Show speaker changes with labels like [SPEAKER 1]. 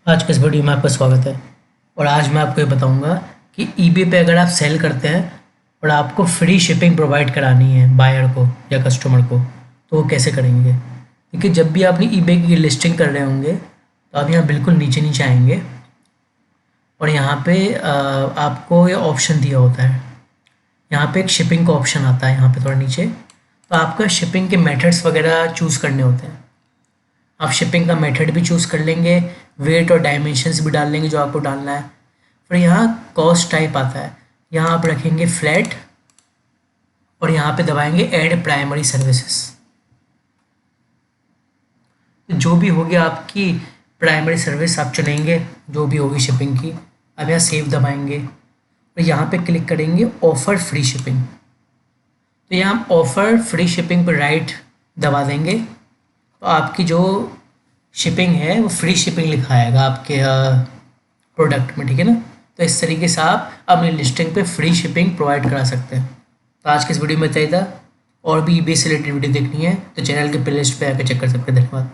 [SPEAKER 1] आज के इस वीडियो में आपका स्वागत है। और आज मैं आपको ये बताऊंगा कि ईबे पे अगर आप सेल करते हैं और आपको फ्री शिपिंग प्रोवाइड करानी है बायर को या कस्टमर को, तो वो कैसे करेंगे। देखिए, जब भी आप ईबे की लिस्टिंग कर रहे होंगे तो आप यहाँ बिल्कुल नीचे नीचे आएंगे और यहाँ पे आपको ये ऑप्शन दिया होता है। यहाँ पे एक शिपिंग का ऑप्शन आता है, यहाँ पे थोड़ा नीचे। तो आपका शिपिंग के मेथड्स वगैरह चूज़ करने होते हैं। आप शिपिंग का मेथड भी चूज़ कर लेंगे, वेट और डायमेंशंस भी डाल लेंगे जो आपको डालना है। फिर यहाँ कॉस्ट टाइप आता है, यहाँ आप रखेंगे फ्लैट और यहाँ पे दबाएंगे ऐड प्राइमरी सर्विसेज। जो भी होगी आपकी प्राइमरी सर्विस आप चुनेंगे, जो भी होगी शिपिंग की। अब यहाँ सेव दबाएंगे और यहाँ पे क्लिक करेंगे ऑफ़र फ्री शिपिंग। तो यहाँ हम ऑफ़र फ्री शिपिंग पर राइट दबा देंगे तो आपकी जो शिपिंग है वो फ्री शिपिंग लिखा आएगा आपके प्रोडक्ट में, ठीक है ना। तो इस तरीके से आप अपनी लिस्टिंग पे फ्री शिपिंग प्रोवाइड करा सकते हैं। तो आज के इस वीडियो में इतना ही था। और भी ईबे से रिलेटेड वीडियो देखनी है तो चैनल के प्लेलिस्ट पे आकर चेक कर सकते हैं। धन्यवाद।